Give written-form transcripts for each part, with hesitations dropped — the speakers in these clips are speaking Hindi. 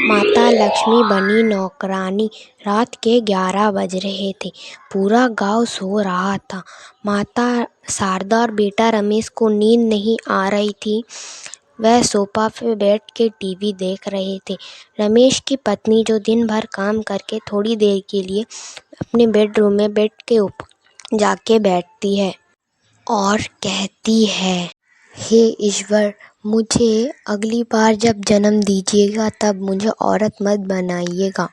माता लक्ष्मी बनी नौकरानी। रात के 11 बज रहे थे। पूरा गांव सो रहा था। माता शारदा और बेटा रमेश को नींद नहीं आ रही थी। वह सोफा पे बैठ के टीवी देख रहे थे। रमेश की पत्नी, जो दिन भर काम करके थोड़ी देर के लिए अपने बेडरूम में बेड के ऊपर जाके बैठती है और कहती है, हे ईश्वर, मुझे अगली बार जब जन्म दीजिएगा तब मुझे औरत मत बनाइएगा,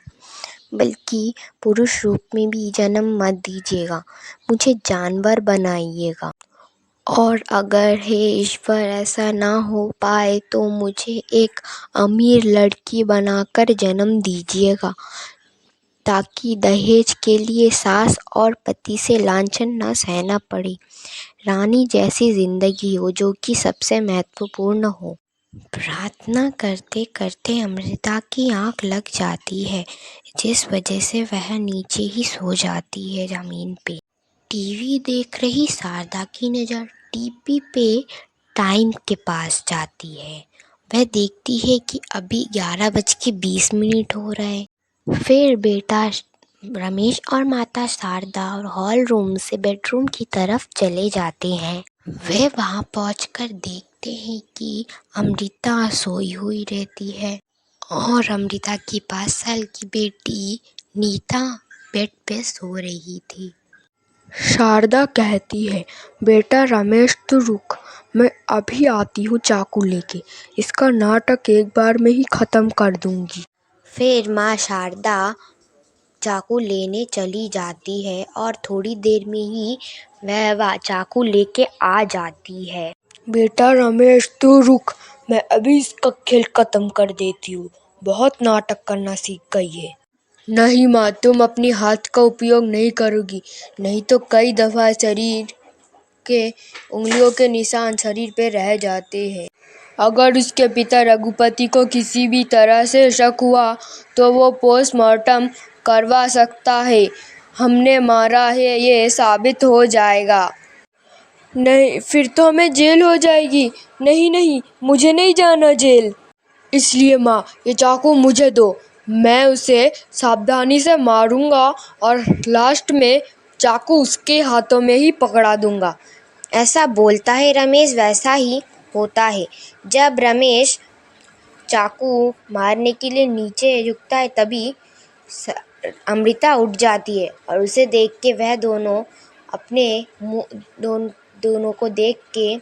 बल्कि पुरुष रूप में भी जन्म मत दीजिएगा, मुझे जानवर बनाइएगा। और अगर हे ईश्वर ऐसा ना हो पाए तो मुझे एक अमीर लड़की बनाकर जन्म दीजिएगा, ताकि दहेज के लिए सास और पति से लांछन न सहना पड़े। रानी जैसी जिंदगी हो जो कि सबसे महत्वपूर्ण हो। प्रार्थना करते करते अमृता की आंख लग जाती है, जिस वजह से वह नीचे ही सो जाती है जमीन पे। टीवी देख रही शारदा की नज़र टीवी पे टाइम के पास जाती है। वह देखती है कि अभी 11:20 हो रहे हैं। फिर बेटा रमेश और माता शारदा और हॉल रूम से बेडरूम की तरफ चले जाते हैं। वे वहां पहुंचकर देखते हैं कि अमृता सोई हुई रहती है और अमृता की 5 साल की बेटी नीता बेड पे सो रही थी। शारदा कहती है, बेटा रमेश तू रुक, मैं अभी आती हूँ चाकू लेके, इसका नाटक एक बार में ही खत्म कर दूंगी। फिर माँ शारदा चाकू लेने चली जाती है और थोड़ी देर में ही वह चाकू लेके आ जाती है। बेटा रमेश तू रुक, मैं अभी इसका खेल खत्म कर देती हूँ, बहुत नाटक करना सीख गई है। नहीं माँ, तुम अपनी हाथ का उपयोग नहीं करोगी, नहीं तो कई दफा शरीर के उंगलियों के निशान शरीर पे रह जाते हैं। अगर उसके पिता रघुपति को किसी भी तरह से शक हुआ तो वो पोस्टमार्टम करवा सकता है। हमने मारा है ये साबित हो जाएगा। नहीं, फिर तो हमें जेल हो जाएगी। नहीं नहीं, मुझे नहीं जाना जेल। इसलिए माँ, ये चाकू मुझे दो, मैं उसे सावधानी से मारूंगा और लास्ट में चाकू उसके हाथों में ही पकड़ा दूंगा। ऐसा बोलता है रमेश, वैसा ही होता है। जब रमेश चाकू मारने के लिए नीचे झुकता है तभी अमृता उठ जाती है और उसे देख के वह दोनों को देख के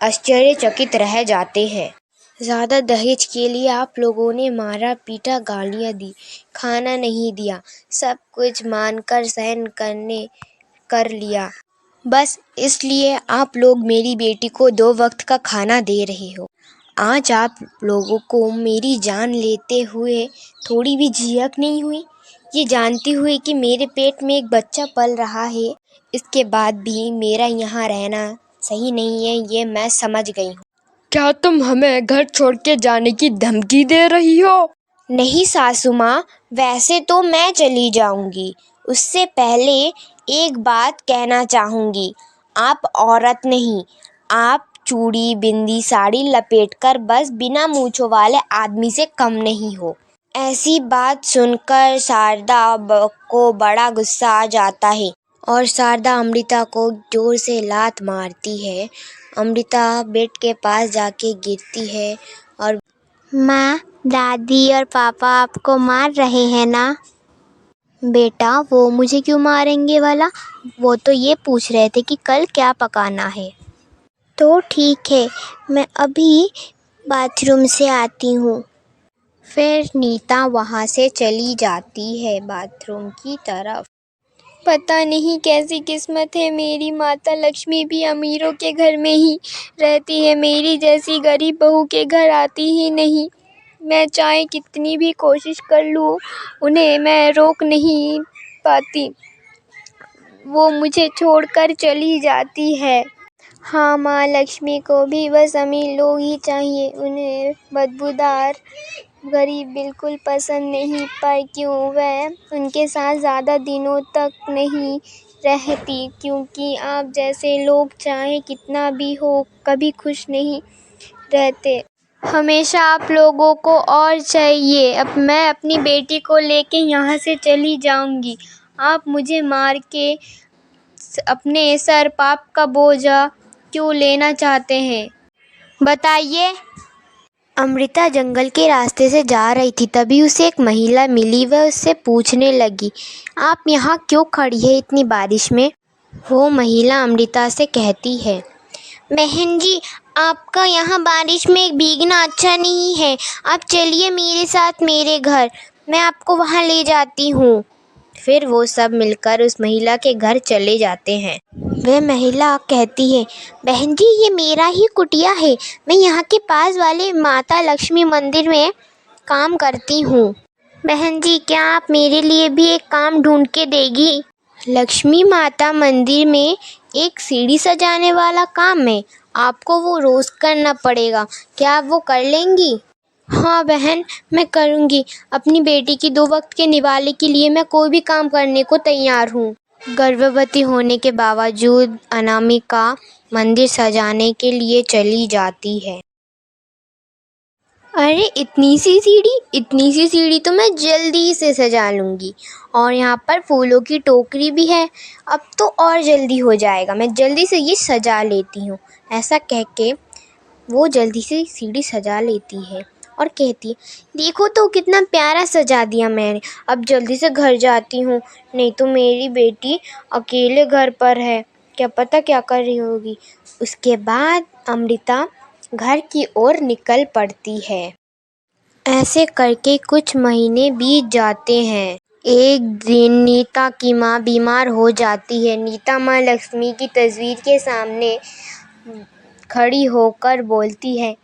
आश्चर्यचकित रह जाते हैं। ज़्यादा दहेज के लिए आप लोगों ने मारा पीटा, गालियाँ दी, खाना नहीं दिया, सब कुछ मानकर सहन कर लिया, बस इसलिए आप लोग मेरी बेटी को 2 वक्त का खाना दे रहे हो। आज आप लोगों को मेरी जान लेते हुए थोड़ी भी झिझक नहीं हुई, ये जानती हुई कि मेरे पेट में एक बच्चा पल रहा है, इसके बाद भी मेरा यहाँ रहना सही नहीं है, ये मैं समझ गई हूँ। क्या तुम हमें घर छोड़ के जाने की धमकी दे रही हो? नहीं सासू माँ, वैसे तो मैं चली जाऊंगी, उससे पहले एक बात कहना चाहूंगी। आप औरत नहीं, आप चूड़ी बिंदी साड़ी लपेटकर बस बिना मूंछों वाले आदमी से कम नहीं हो। ऐसी बात सुनकर शारदा को बड़ा गुस्सा आ जाता है और शारदा अमृता को जोर से लात मारती है। अमृता बेड के पास जाके गिरती है और माँ, दादी और पापा आपको मार रहे हैं ना? बेटा, वो मुझे क्यों मारेंगे भला? वो तो ये पूछ रहे थे कि कल क्या पकाना है। तो ठीक है, मैं अभी बाथरूम से आती हूँ। फिर नीता वहाँ से चली जाती है बाथरूम की तरफ। पता नहीं कैसी किस्मत है मेरी, माता लक्ष्मी भी अमीरों के घर में ही रहती है, मेरी जैसी गरीब बहू के घर आती ही नहीं। मैं चाहे कितनी भी कोशिश कर लूँ, उन्हें मैं रोक नहीं पाती, वो मुझे छोड़कर चली जाती है। हाँ, माँ लक्ष्मी को भी बस अमीर लोग ही चाहिए, उन्हें बदबूदार गरीब बिल्कुल पसंद नहीं, पर क्यों वह उनके साथ ज़्यादा दिनों तक नहीं रहती, क्योंकि आप जैसे लोग चाहे कितना भी हो कभी खुश नहीं रहते। हमेशा आप लोगों को और चाहिए। अब मैं अपनी बेटी को लेके यहाँ से चली जाऊंगी। आप मुझे मार के अपने सर पाप का बोझा क्यों लेना चाहते हैं, बताइए। अमृता जंगल के रास्ते से जा रही थी, तभी उसे एक महिला मिली। वह उससे पूछने लगी, आप यहाँ क्यों खड़ी है इतनी बारिश में? वो महिला अमृता से कहती है, बहन जी, आपका यहाँ बारिश में भीगना अच्छा नहीं है। आप चलिए मेरे साथ मेरे घर, मैं आपको वहाँ ले जाती हूँ। फिर वो सब मिलकर उस महिला के घर चले जाते हैं। वह महिला कहती है, बहन जी ये मेरा ही कुटिया है। मैं यहाँ के पास वाले माता लक्ष्मी मंदिर में काम करती हूँ। बहन जी क्या आप मेरे लिए भी एक काम ढूंढ के देगी? लक्ष्मी माता मंदिर में एक सीढ़ी सजाने वाला काम है, आपको वो रोज़ करना पड़ेगा। क्या आप वो कर लेंगी? हाँ बहन, मैं करूँगी। अपनी बेटी की 2 वक्त के निवाले के लिए मैं कोई भी काम करने को तैयार हूँ। गर्भवती होने के बावजूद अनामिका मंदिर सजाने के लिए चली जाती है। अरे इतनी सी सीढ़ी तो मैं जल्दी से सजा लूँगी। और यहाँ पर फूलों की टोकरी भी है, अब तो और जल्दी हो जाएगा। मैं जल्दी से ये सजा लेती हूँ। ऐसा कह के वो जल्दी से सीढ़ी सजा लेती है और कहती है, देखो तो कितना प्यारा सजा दिया मैंने। अब जल्दी से घर जाती हूँ, नहीं तो मेरी बेटी अकेले घर पर है, क्या पता क्या कर रही होगी। उसके बाद अमृता घर की ओर निकल पड़ती है। ऐसे करके कुछ महीने बीत जाते हैं। एक दिन नीता की माँ बीमार हो जाती है। नीता माँ लक्ष्मी की तस्वीर के सामने खड़ी होकर बोलती है,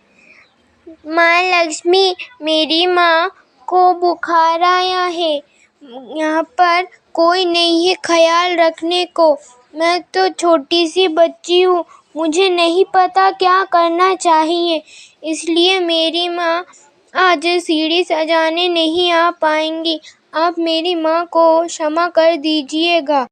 माँ लक्ष्मी, मेरी माँ को बुखार आया है। यहाँ पर कोई नहीं है ख्याल रखने को। मैं तो छोटी सी बच्ची हूँ, मुझे नहीं पता क्या करना चाहिए, इसलिए मेरी माँ आज सीढ़ी सजाने नहीं आ पाएंगी। आप मेरी माँ को क्षमा कर दीजिएगा।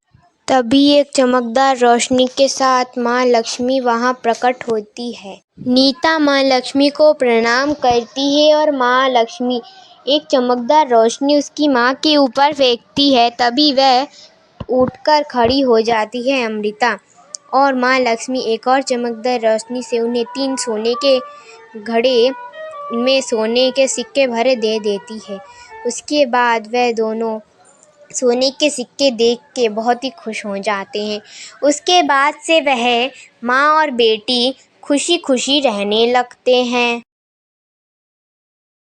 तभी एक चमकदार रोशनी के साथ माँ लक्ष्मी वहाँ प्रकट होती है। नीता माँ लक्ष्मी को प्रणाम करती है और माँ लक्ष्मी एक चमकदार रोशनी उसकी माँ के ऊपर फेंकती है। तभी वह उठकर खड़ी हो जाती है अमृता, और माँ लक्ष्मी एक और चमकदार रोशनी से उन्हें 3 सोने के घड़े में सोने के सिक्के भरे दे देती है। उसके बाद वह दोनों सोने के सिक्के देख के बहुत ही खुश हो जाते हैं। उसके बाद से वह माँ और बेटी खुशी खुशी रहने लगते हैं।